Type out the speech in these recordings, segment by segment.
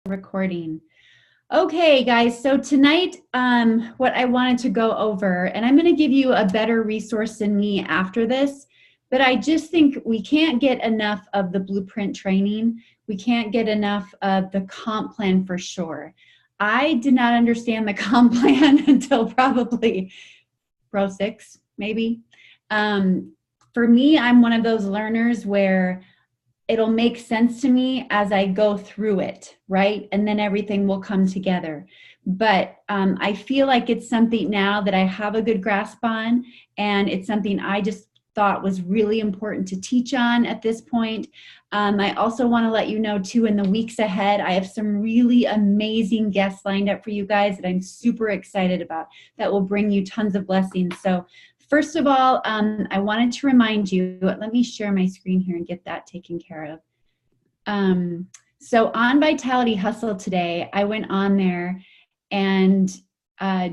Recording. Okay, guys, so tonight, what I wanted to go over, and I'm going to give you a better resource than me after this, but I just think we can't get enough of the blueprint training. We can't get enough of the comp plan for sure. I did not understand the comp plan until probably Pro 6, maybe. For me, I'm one of those learners where it'll make sense to me as I go through it, right? And then everything will come together. But I feel like it's something now that I have a good grasp on, and it's something I just thought was really important to teach on at this point. I also want to let you know too, in the weeks ahead, I have some really amazing guests lined up for you guys that I'm super excited about that will bring you tons of blessings. So first of all, I wanted to remind you, let me share my screen here and get that taken care of. So on Vitality Hustle today, I went on there and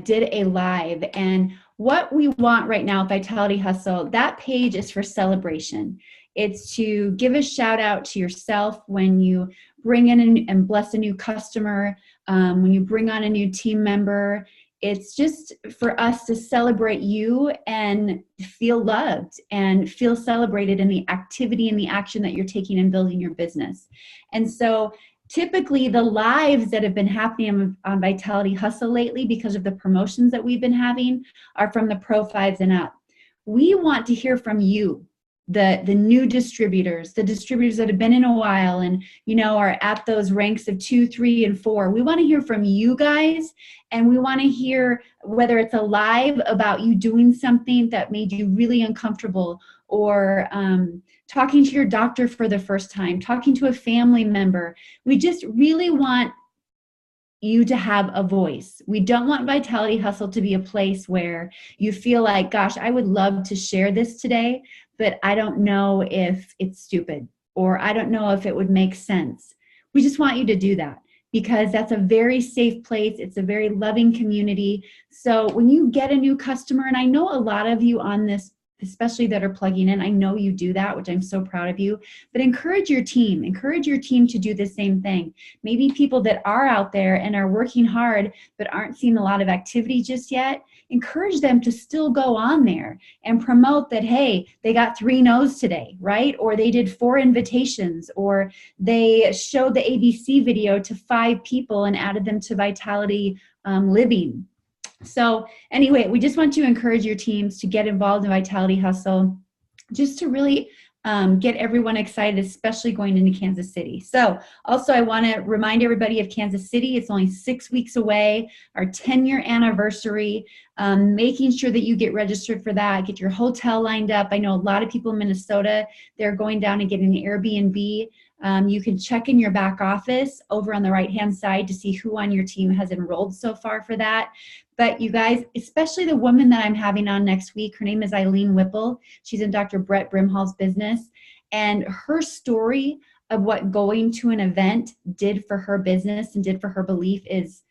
did a live. And what we want right now, Vitality Hustle, that page is for celebration. It's to give a shout out to yourself when you bring in and bless a new customer, when you bring on a new team member. It's just for us to celebrate you and feel loved and feel celebrated in the activity and the action that you're taking in building your business. And so typically the lives that have been happening on Vitality Hustle lately, because of the promotions that we've been having, are from the Pro 5s and up. We want to hear from you, the new distributors, the distributors that have been in a while and are at those ranks of 2, 3, and 4. We want to hear from you guys, and we want to hear whether it's a live about you doing something that made you really uncomfortable, or talking to your doctor for the first time, talking to a family member. We just really want you to have a voice. We don't want Vitality Hustle to be a place where you feel like, gosh, I would love to share this today, but I don't know if it's stupid, or I don't know if it would make sense. We just want you to do that, because that's a very safe place. It's a very loving community. So when you get a new customer, and I know a lot of you on this, especially that are plugging in, I know you do that, which I'm so proud of you, but encourage your team to do the same thing. Maybe people that are out there and are working hard but aren't seeing a lot of activity just yet, encourage them to still go on there and promote that, hey, they got 3 no's today, right? Or they did 4 invitations, or they showed the ABC video to 5 people and added them to Vitality Living. So anyway, we just want to encourage your teams to get involved in Vitality Hustle, just to really get everyone excited, especially going into Kansas City. So also, I want to remind everybody of Kansas City. It's only 6 weeks away, our 10-year anniversary. Making sure that you get registered for that, get your hotel lined up. I know a lot of people in Minnesota, they're going down and getting an Airbnb. You can check in your back office over on the right-hand side to see who on your team has enrolled so far for that. But you guys, especially the woman that I'm having on next week, her name is Eileen Whipple. She's in Dr. Brett Brimhall's business. And her story of what going to an event did for her business and did for her belief is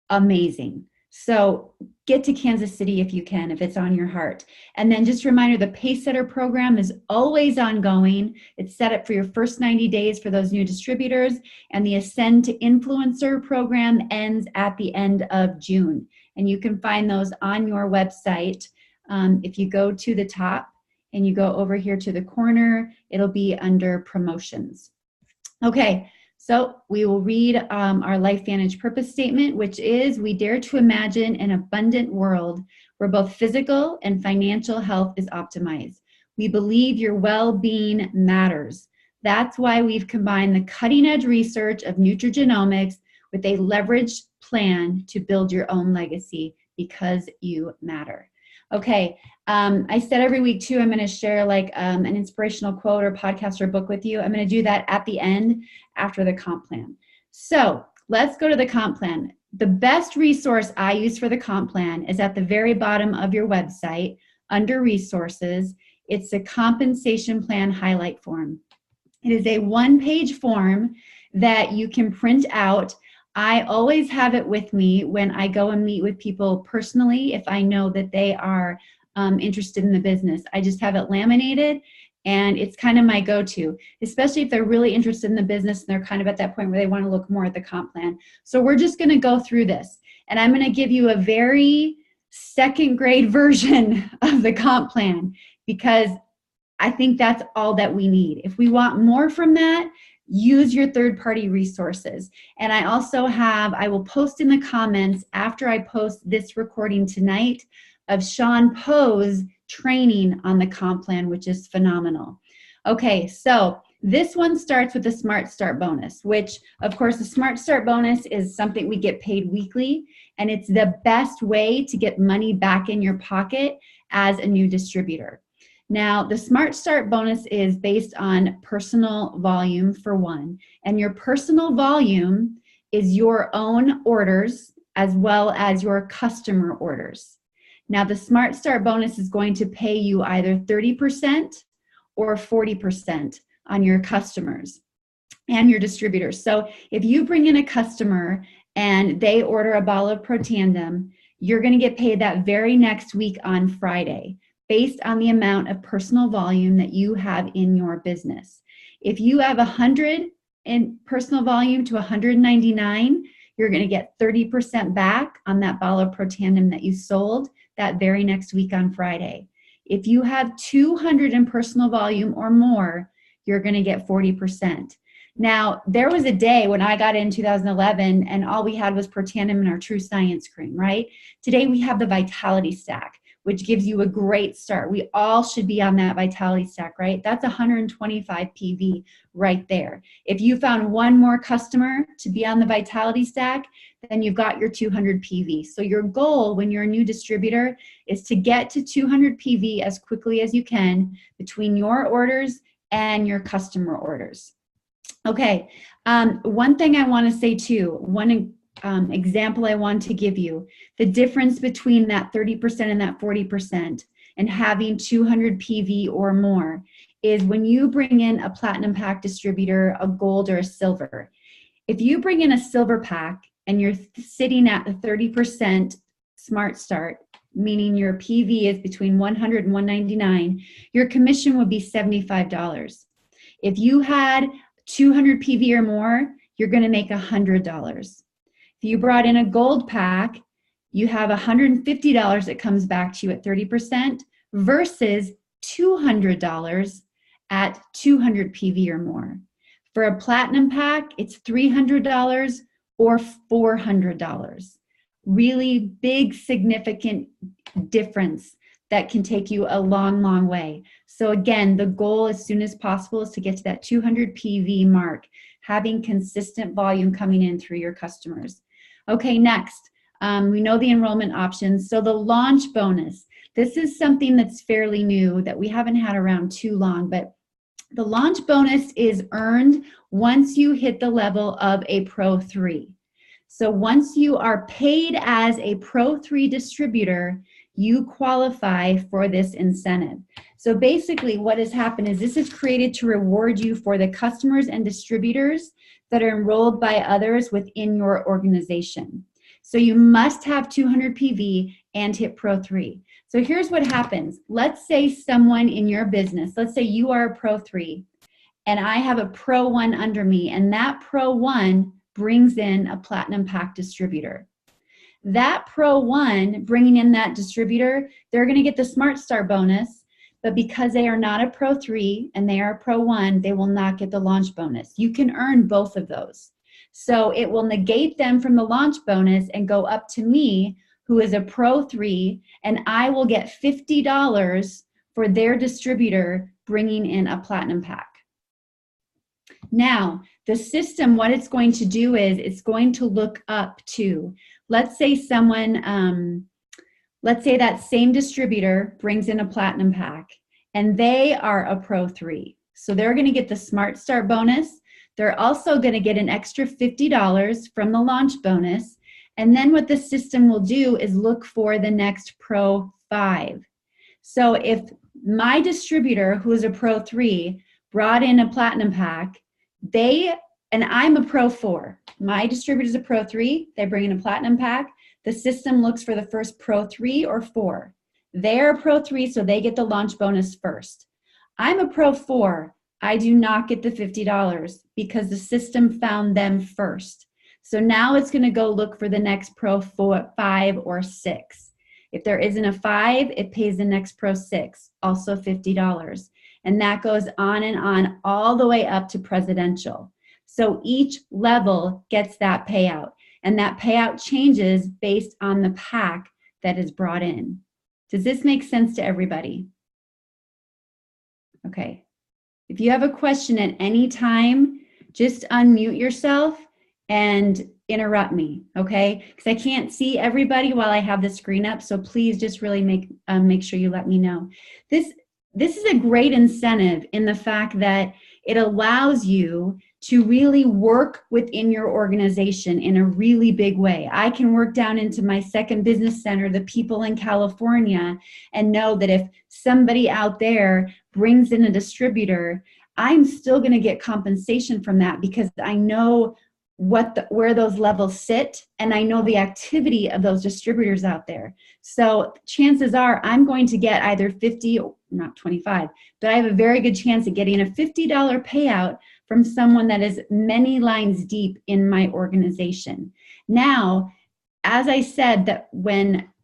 amazing. So get to Kansas City if you can, if it's on your heart. And then just a reminder, the Pacesetter program is always ongoing. It's set up for your first 90 days for those new distributors. And the Ascend to Influencer program ends at the end of June. And you can find those on your website. If you go to the top and you go over here to the corner, it'll be under promotions. Okay. So we will read our LifeVantage purpose statement, which is, we dare to imagine an abundant world where both physical and financial health is optimized. We believe your well-being matters. That's why we've combined the cutting-edge research of nutrigenomics with a leveraged plan to build your own legacy, because you matter. Okay, I said every week too, I'm going to share like an inspirational quote or podcast or book with you. I'm going to do that at the end after the comp plan. So let's go to the comp plan. The best resource I use for the comp plan is at the very bottom of your website under resources. It's a compensation plan highlight form. It is a 1-page form that you can print out. I always have it with me when I go and meet with people personally, if I know that they are interested in the business. I just have it laminated, And it's kind of my go-to, especially if they're really interested in the business and they're kind of at that point where they want to look more at the comp plan. So we're just going to go through this, and I'm going to give you a very second grade version of the comp plan, because I think that's all that we need. If we want more from that, use your third-party resources. And I also I will post in the comments after I post this recording tonight of Sean Poe's training on the comp plan, which is phenomenal. Okay, so this one starts with the Smart Start bonus, which of course the Smart Start bonus is something we get paid weekly, and it's the best way to get money back in your pocket as a new distributor. Now, the Smart Start bonus is based on personal volume for one, and your personal volume is your own orders as well as your customer orders. Now, the Smart Start bonus is going to pay you either 30% or 40% on your customers and your distributors. So if you bring in a customer and they order a bottle of Protandim, you're going to get paid that very next week on Friday, based on the amount of personal volume that you have in your business. If you have 100 in personal volume to 199, you're going to get 30% back on that bottle of Protandim that you sold that very next week on Friday. If you have 200 in personal volume or more, you're going to get 40%. Now, there was a day when I got in 2011 and all we had was Protandim and our True Science cream, right? Today we have the Vitality Stack, which gives you a great start. We all should be on that Vitality Stack, right? That's 125 PV right there. If you found one more customer to be on the Vitality Stack, then you've got your 200 PV. So your goal when you're a new distributor is to get to 200 PV as quickly as you can between your orders and your customer orders. Okay, one thing I want to say too, one example I want to give you, the difference between that 30% and that 40% and having 200 PV or more is when you bring in a Platinum Pack distributor, a gold or a silver. If you bring in a silver pack and you're sitting at the 30% Smart Start, meaning your PV is between 100 and 199, your commission would be $75. If you had 200 PV or more, you're going to make $100. If you brought in a gold pack, you have $150 that comes back to you at 30% versus $200 at 200 PV or more. For a platinum pack, it's $300 or $400. Really big, significant difference that can take you a long, long way. So again, the goal as soon as possible is to get to that 200 PV mark, having consistent volume coming in through your customers. Okay, next, we know the enrollment options. So the launch bonus, this is something that's fairly new that we haven't had around too long, but the launch bonus is earned once you hit the level of a Pro 3. So once you are paid as a Pro 3 distributor, you qualify for this incentive. So basically what has happened is this is created to reward you for the customers and distributors that are enrolled by others within your organization. So you must have 200 PV and hit Pro 3. So here's what happens. Let's say someone in your business, let's say you are a Pro 3 and I have a Pro 1 under me, and that Pro 1 brings in a Platinum Pack distributor. That Pro 1 bringing in that distributor, they're going to get the Smart Start bonus, but because they are not a Pro 3 and they are a Pro 1, they will not get the launch bonus. You can earn both of those. So it will negate them from the launch bonus and go up to me, who is a Pro 3, and I will get $50 for their distributor bringing in a Platinum Pack. Now, the system, what it's going to do is it's going to look up to, let's say someone, let's say that same distributor brings in a Platinum Pack and they are a Pro 3. So they're going to get the Smart Start bonus. They're also going to get an extra $50 from the launch bonus. And then what the system will do is look for the next Pro 5. So if my distributor, who is a Pro 3, brought in a Platinum Pack, and I'm a Pro 4. My distributor is a Pro 3. They bring in a Platinum Pack. The system looks for the first Pro 3 or 4. They're a Pro 3, so they get the launch bonus first. I'm a Pro 4. I do not get the $50 because the system found them first. So now it's going to go look for the next Pro 4, 5 or 6. If there isn't a 5, it pays the next Pro 6, also $50. And that goes on all the way up to presidential. So each level gets that payout. And that payout changes based on the pack that is brought in. Does this make sense to everybody? Okay. If you have a question at any time, just unmute yourself and interrupt me, okay? Because I can't see everybody while I have the screen up, so please just really make sure you let me know. This is a great incentive in the fact that it allows you to really work within your organization in a really big way. I can work down into my second business center, the people in California, and know that if somebody out there brings in a distributor, I'm still going to get compensation from that because I know where those levels sit, and I know the activity of those distributors out there. So chances are I'm going to get either 50, or not 25, but I have a very good chance of getting a $50 payout from someone that is many lines deep in my organization. Now, as I said, that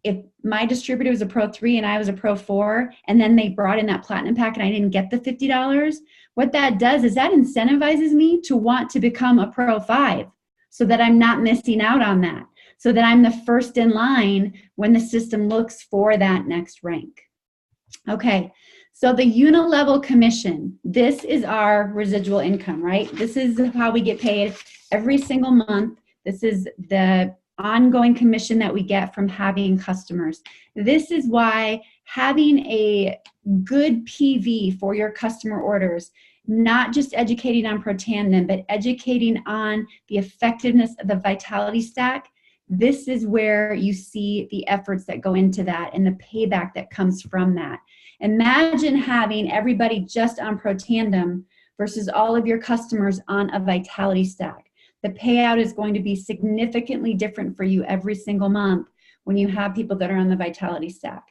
if my distributor was a Pro 3 and I was a Pro 4, and then they brought in that platinum pack and I didn't get the $50, what that does is that incentivizes me to want to become a Pro 5 so that I'm not missing out on that, so that I'm the first in line when the system looks for that next rank. Okay, so the unilevel commission, this is our residual income, right? This is how we get paid every single month. This is the ongoing commission that we get from having customers. This is why having a good PV for your customer orders, not just educating on Protandim, but educating on the effectiveness of the Vitality Stack, this is where you see the efforts that go into that and the payback that comes from that. Imagine having everybody just on Protandim versus all of your customers on a Vitality Stack. The payout is going to be significantly different for you every single month when you have people that are on the Vitality Stack.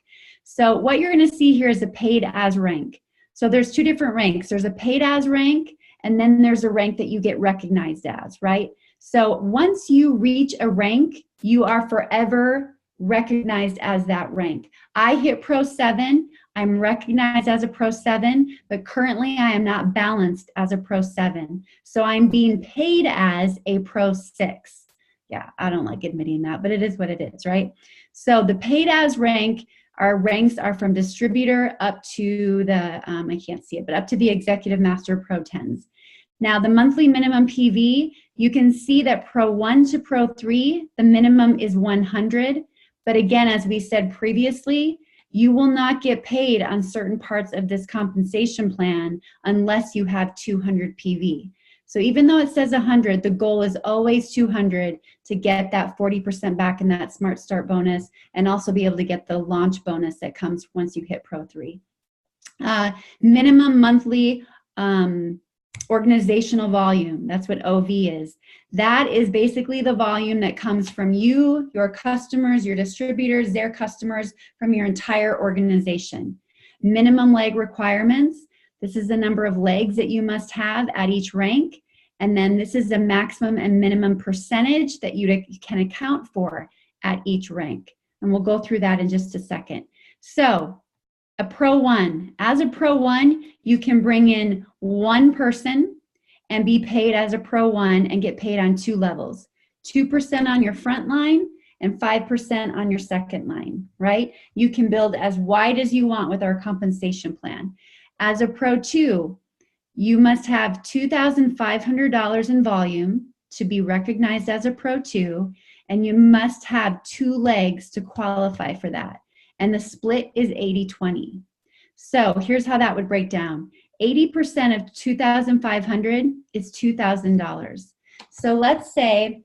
So what you're going to see here is a paid as rank. So there's two different ranks. There's a paid as rank, and then there's a rank that you get recognized as, right? So once you reach a rank, you are forever recognized as that rank. I hit Pro 7. I'm recognized as a Pro 7, but currently I am not balanced as a Pro 7. So I'm being paid as a Pro 6. Yeah, I don't like admitting that, but it is what it is, right? So the paid as rank, our ranks are from distributor up to the, I can't see it, but up to the executive master Pro 10s. Now the monthly minimum PV, you can see that Pro 1 to Pro 3, the minimum is 100. But again, as we said previously, you will not get paid on certain parts of this compensation plan unless you have 200 PV. So even though it says 100, the goal is always 200 to get that 40% back in that Smart Start bonus and also be able to get the launch bonus that comes once you hit Pro 3. Minimum monthly organizational volume, that's what OV is. That is basically the volume that comes from you, your customers, your distributors, their customers, from your entire organization. Minimum leg requirements, this is the number of legs that you must have at each rank. And then this is the maximum and minimum percentage that you can account for at each rank. And we'll go through that in just a second. So a Pro 1, as a Pro 1, you can bring in one person and be paid as a Pro 1 and get paid on 2 levels, 2% on your front line and 5% on your second line, right? You can build as wide as you want with our compensation plan. As a Pro 2, you must have $2,500 in volume to be recognized as a Pro 2, and you must have 2 legs to qualify for that. And the split is 80-20. So here's how that would break down. 80% of 2,500 is $2,000. So let's say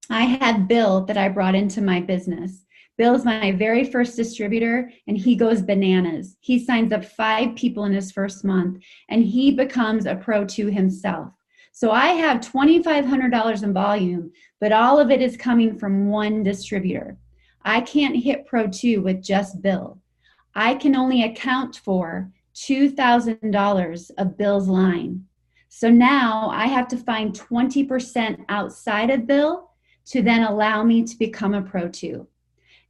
I had Bill that I brought into my business. Bill's my very first distributor, and he goes bananas. He signs up 5 people in his first month, and he becomes a Pro 2 himself. So I have $2,500 in volume, but all of it is coming from one distributor. I can't hit Pro 2 with just Bill. I can only account for $2,000 of Bill's line. So now I have to find 20% outside of Bill to then allow me to become a Pro 2.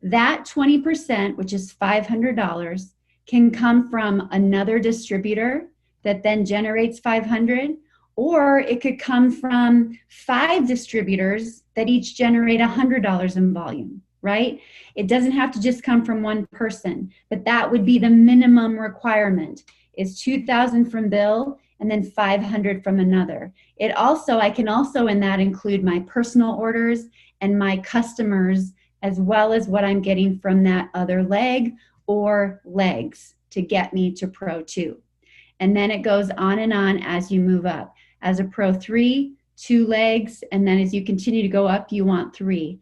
That 20%, which is $500, can come from another distributor that then generates $500, or it could come from 5 distributors that each generate $100 in volume, right? It doesn't have to just come from one person, but that would be the minimum requirement, is 2,000 from Bill and then 500 from another. I can also in that include my personal orders and my customers, as well as what I'm getting from that other leg or legs to get me to Pro 2. And then it goes on and on as you move up. As a Pro 3, 2 legs, and then as you continue to go up, you want 3.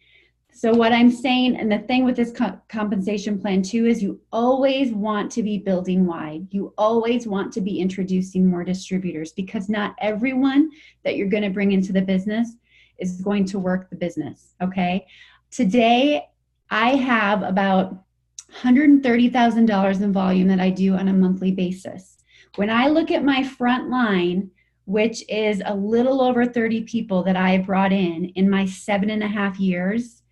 So what I'm saying, and the thing with this compensation plan too, is you always want to be building wide. You always want to be introducing more distributors, because not everyone that you're going to bring into the business is going to work the business, okay? Today, I have about $130,000 in volume that I do on a monthly basis. When I look at my front line, which is a little over 30 people that I brought in my 7.5 years,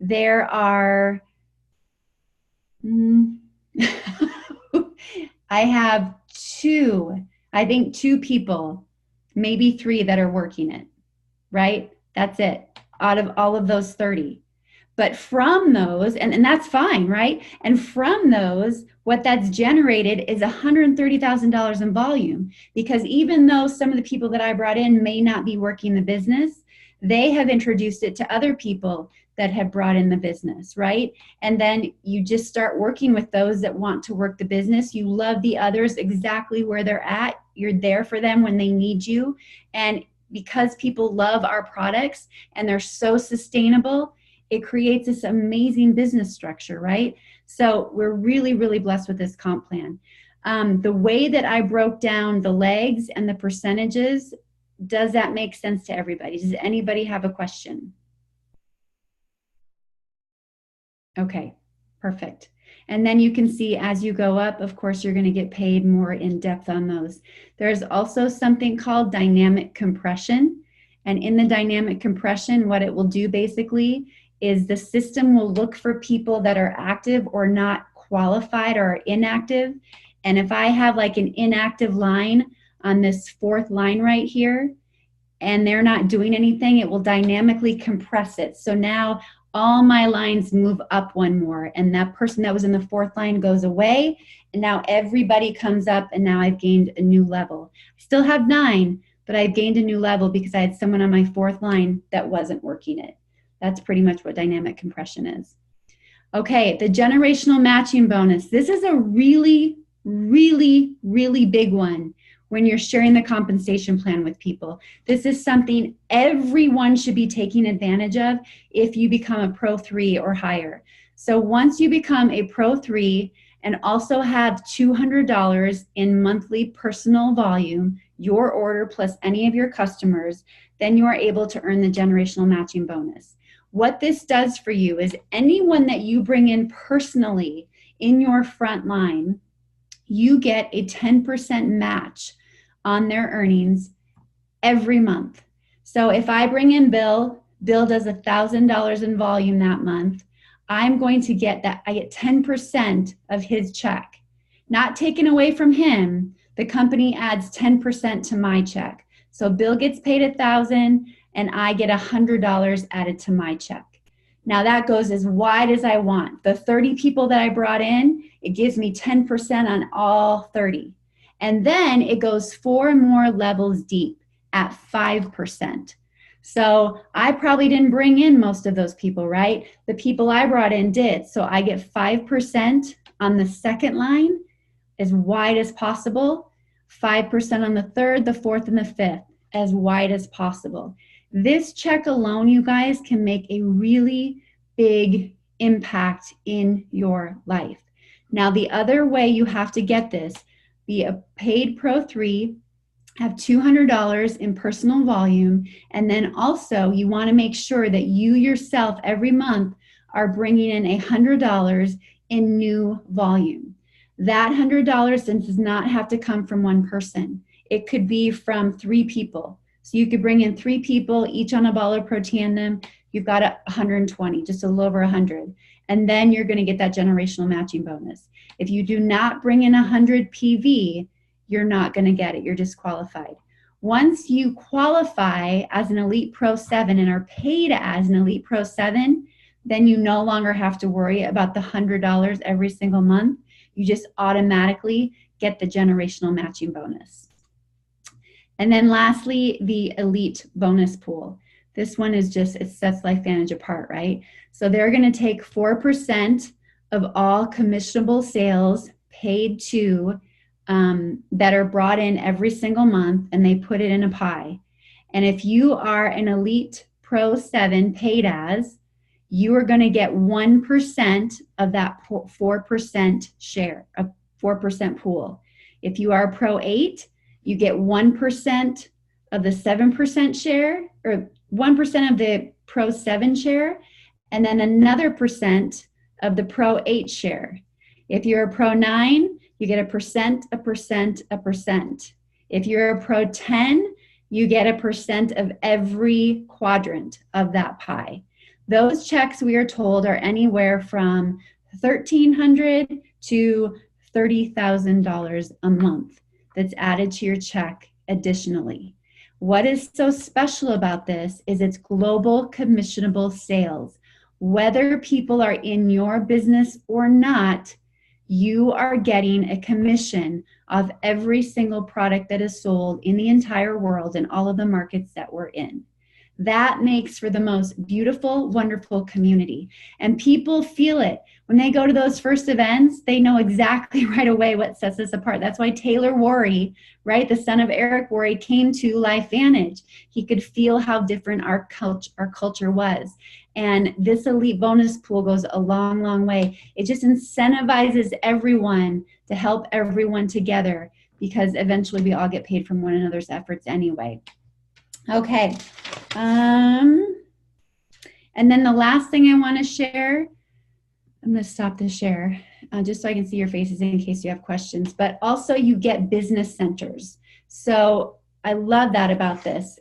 there are, I have 2 people, maybe 3 that are working it, right? That's it, out of all of those 30. But from those, and that's fine, right? And from those, what that's generated is $130,000 in volume, because even though some of the people that I brought in may not be working the business, they have introduced it to other people that have brought in the business, right? And then you just start working with those that want to work the business. You love the others exactly where they're at. You're there for them when they need you. And because people love our products and they're so sustainable, it creates this amazing business structure, right? So we're really, really blessed with this comp plan. The way that I broke down the legs and the percentages, does that make sense to everybody? Does anybody have a question? Okay, perfect. And then you can see as you go up, of course, you're going to get paid more in depth on those. There's also something called dynamic compression. And in the dynamic compression, what it will do basically is the system will look for people that are active or not qualified or inactive. And if I have like an inactive line on this 4th line right here, and they're not doing anything, it will dynamically compress it. So now all my lines move up one more, and that person that was in the 4th line goes away, and now everybody comes up, and now I've gained a new level. I still have 9, but I've gained a new level because I had someone on my 4th line that wasn't working it. That's pretty much what dynamic compression is. Okay, the generational matching bonus. This is a really, really, really big one when you're sharing the compensation plan with people. This is something everyone should be taking advantage of if you become a Pro 3 or higher. So once you become a Pro 3 and also have $200 in monthly personal volume, your order plus any of your customers, then you are able to earn the generational matching bonus. What this does for you is anyone that you bring in personally in your front line, you get a 10% match on their earnings every month. So if I bring in Bill does $1,000 in volume that month, I'm going to get that. I get 10% of his check, not taken away from him. The company adds 10% to my check. So Bill gets paid $1,000 and I get $100 added to my check. Now that goes as wide as I want. The 30 people that I brought in, it gives me 10% on all 30. And then it goes 4 more levels deep at 5%. So I probably didn't bring in most of those people, right? The people I brought in did. So I get 5% on the 2nd line, as wide as possible, 5% on the 3rd, the 4th, and the 5th, as wide as possible. This check alone, you guys, can make a really big impact in your life. Now, the other way you have to get this, be a paid Pro 3, have $200 in personal volume, and then also you want to make sure that you yourself every month are bringing in $100 in new volume. That $100 does not have to come from one person. It could be from 3 people. So you could bring in 3 people, each on a ball of Protandim. You've got 120, just a little over 100. And then you're going to get that generational matching bonus. If you do not bring in 100 PV, you're not going to get it. You're disqualified. Once you qualify as an Elite Pro 7 and are paid as an Elite Pro 7, then you no longer have to worry about the $100 every single month. You just automatically get the generational matching bonus. And then lastly, the Elite bonus pool. This one is just, it sets LifeVantage apart, right? So they're going to take 4% of all commissionable sales paid to that are brought in every single month, and they put it in a pie. And if you are an Elite Pro 7 paid as, you are going to get 1% of that 4% share, a 4% pool. If you are a Pro 8, you get 1% of the 7% share, or 1% of the Pro 7 share, and then another percent of the Pro 8 share. If you're a Pro 9, you get 1%, 1%, 1%. If you're a Pro 10, you get 1% of every quadrant of that pie. Those checks, we are told, are anywhere from $1,300 to $30,000 a month that's added to your check additionally. What is so special about this is it's global commissionable sales. Whether people are in your business or not, you are getting a commission of every single product that is sold in the entire world in all of the markets that we're in. That makes for the most beautiful, wonderful community. And people feel it. When they go to those first events, they know exactly right away what sets us apart. That's why Taylor Worry, right, the son of Eric Worry, came to LifeVantage. He could feel how different our culture was. And this Elite bonus pool goes a long, long way. It just incentivizes everyone to help everyone together, because eventually we all get paid from one another's efforts anyway. Okay. And then the last thing I want to share, I'm going to stop the share just so I can see your faces in case you have questions, but also you get business centers. So I love that about this.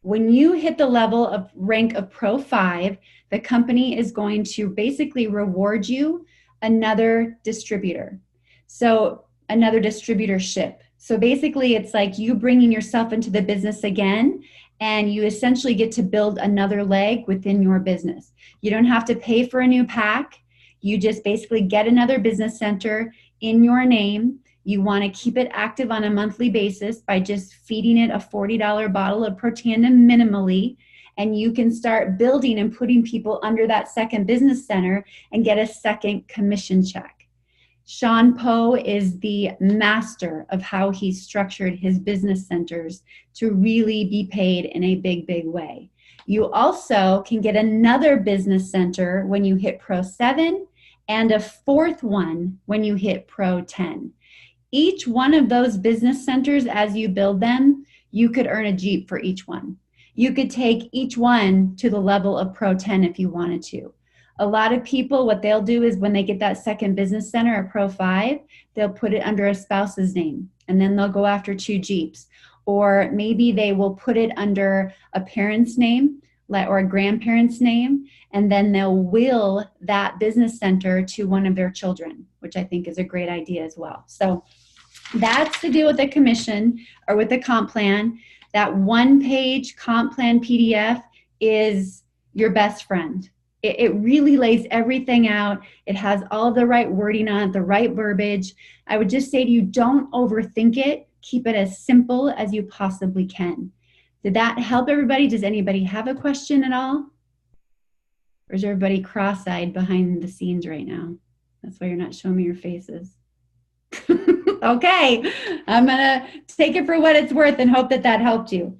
When you hit the level of rank of Pro 5, the company is going to basically reward you another distributor. So another distributorship. So basically it's like you bringing yourself into the business again, and you essentially get to build another leg within your business. You don't have to pay for a new pack. You just basically get another business center in your name. You want to keep it active on a monthly basis by just feeding it a $40 bottle of Protandim minimally, and you can start building and putting people under that second business center and get a second commission check. Sean Poe is the master of how he structured his business centers to really be paid in a big, big way. You also can get another business center when you hit Pro 7 and a fourth one when you hit Pro 10. Each one of those business centers, as you build them, you could earn a Jeep for each one. You could take each one to the level of Pro 10 if you wanted to. A lot of people, what they'll do is when they get that second business center, a Pro 5, they'll put it under a spouse's name, and then they'll go after 2 Jeeps. Or maybe they will put it under a parent's name or a grandparent's name, and then they'll will that business center to one of their children, which I think is a great idea as well. So that's the deal with the commission or with the comp plan. That one-page comp plan PDF is your best friend. It really lays everything out. It has all the right wording on it, the right verbiage. I would just say to you, don't overthink it. Keep it as simple as you possibly can. Did that help everybody? Does anybody have a question at all? Or is everybody cross-eyed behind the scenes right now? That's why you're not showing me your faces. Okay, I'm gonna take it for what it's worth and hope that that helped you.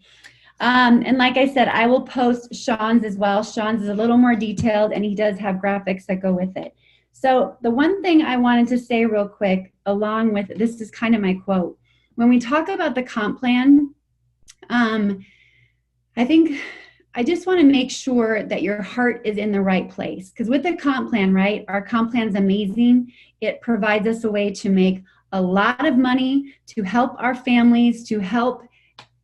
And like I said, I will post Sean's as well. Sean's is a little more detailed, and he does have graphics that go with it. So the one thing I wanted to say real quick, along with, this is kind of my quote. When we talk about the comp plan, I think I just want to make sure that your heart is in the right place. Because with the comp plan, right, our comp plan is amazing. It provides us a way to make a lot of money, to help our families, to help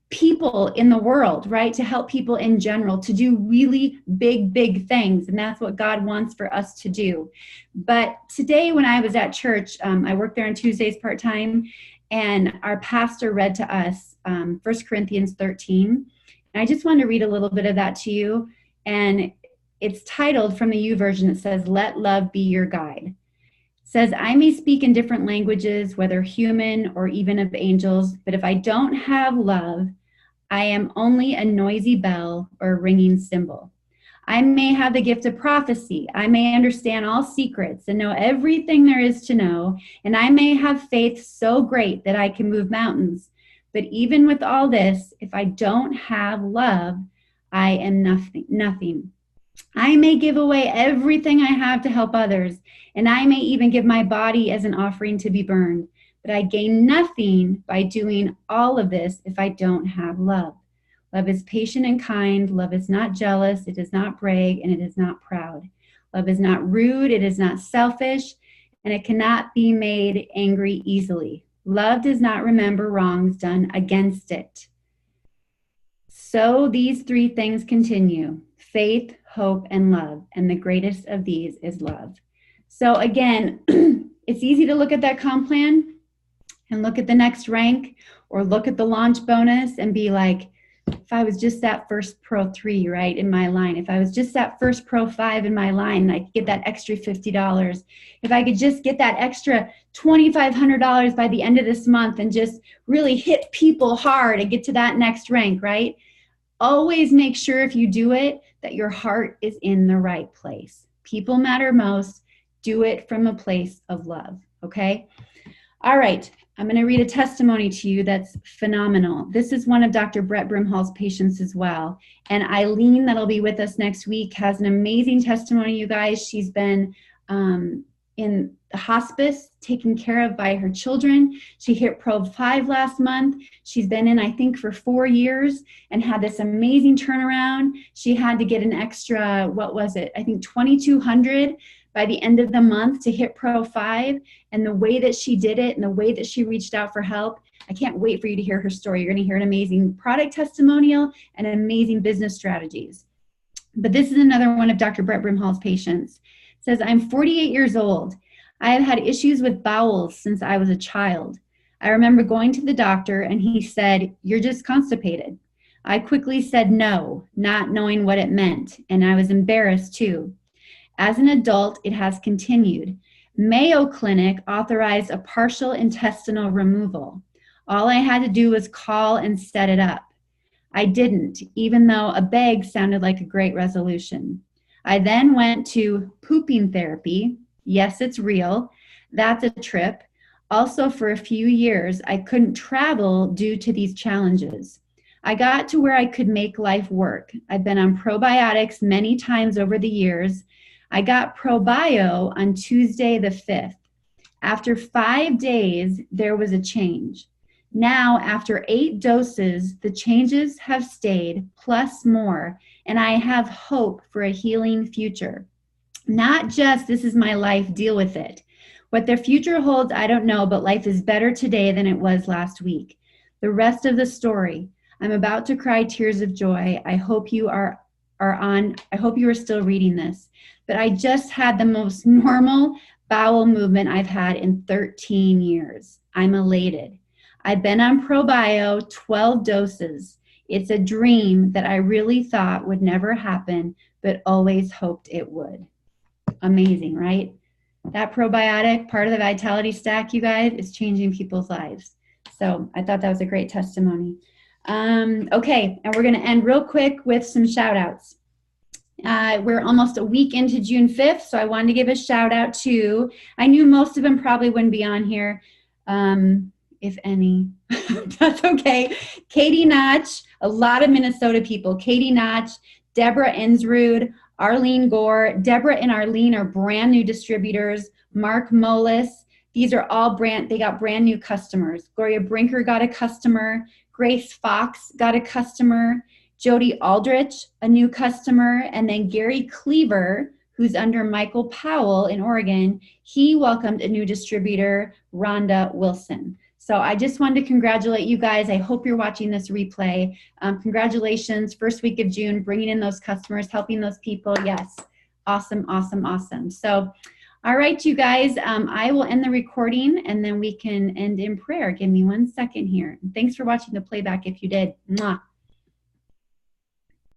people in the world, right? To help people in general, to do really big, big things. And that's what God wants for us to do. But today, when I was at church, I work there on Tuesdays part-time, and our pastor read to us 1 Corinthians 13. And I just wanted to read a little bit of that to you. And it's titled from the U version. It says, "Let love be your guide." It says, "I may speak in different languages, whether human or even of angels, but if I don't have love, I am only a noisy bell or a ringing cymbal. I may have the gift of prophecy. I may understand all secrets and know everything there is to know. And I may have faith so great that I can move mountains. But even with all this, if I don't have love, I am nothing. I may give away everything I have to help others, and I may even give my body as an offering to be burned. But I gain nothing by doing all of this if I don't have love. Love is patient and kind. Love is not jealous. It does not brag, and it is not proud. Love is not rude. It is not selfish, and it cannot be made angry easily. Love does not remember wrongs done against it. So these three things continue: faith, hope, and love. And the greatest of these is love." So again, it's easy to look at that comp plan and look at the next rank or look at the launch bonus and be like, if I was just that first Pro 3, right, in my line, if I was just that first Pro 5 in my line, I could get that extra $50. If I could just get that extra $2,500 by the end of this month and just really hit people hard and get to that next rank, right? Always make sure if you do it that your heart is in the right place. People matter most. Do it from a place of love, okay? All right, I'm going to read a testimony to you that's phenomenal. This is one of Dr. Brett Brimhall's patients as well. And Eileen, that'll be with us next week, has an amazing testimony, you guys. She's been in the hospice taken care of by her children. She hit Pro 5 last month. She's been in, I think, for 4 years and had this amazing turnaround. She had to get an extra, what was it? I think $2,200 by the end of the month to hit Pro 5. And the way that she did it and the way that she reached out for help, I can't wait for you to hear her story. You're going to hear an amazing product testimonial and amazing business strategies. But this is another one of Dr. Brett Brimhall's patients. It says, "I'm 48 years old. I have had issues with bowels since I was a child. I remember going to the doctor and he said, 'You're just constipated.' I quickly said no, not knowing what it meant, and I was embarrassed too. As an adult, it has continued. Mayo Clinic authorized a partial intestinal removal. All I had to do was call and set it up. I didn't, even though a bag sounded like a great resolution. I then went to pooping therapy. Yes, it's real. That's a trip. Also, for a few years, I couldn't travel due to these challenges. I got to where I could make life work. I've been on probiotics many times over the years. I got ProBio on Tuesday the 5th. After 5 days, there was a change. Now, after 8 doses, the changes have stayed, plus more, and I have hope for a healing future. Not just, this is my life, deal with it. What their future holds, I don't know, but life is better today than it was last week. The rest of the story, I'm about to cry tears of joy. I hope you are still reading this. But I just had the most normal bowel movement I've had in 13 years. I'm elated. I've been on ProBio 12 doses. It's a dream that I really thought would never happen, but always hoped it would." Amazing, right? That probiotic, part of the Vitality Stack, you guys, is changing people's lives. So I thought that was a great testimony. Okay, and we're going to end real quick with some shout outs. We're almost a week into June 5th, so I wanted to give a shout out to, I knew most of them probably wouldn't be on here, if any. That's okay. Katie Notch, a lot of Minnesota people. Katie Notch, Deborah Ensrud, Arlene Gore. Deborah and Arlene are brand new distributors. Mark Molis. These are all they got brand new customers. Gloria Brinker got a customer. Grace Fox got a customer. Jody Aldrich, a new customer, and then Gary Cleaver, who's under Michael Powell in Oregon, he welcomed a new distributor, Rhonda Wilson. So I just wanted to congratulate you guys. I hope you're watching this replay. Congratulations, first week of June, bringing in those customers, helping those people. Yes, awesome, awesome, awesome. So, all right, you guys, I will end the recording and then we can end in prayer. Give me 1 second here. Thanks for watching the playback if you did. Mwah.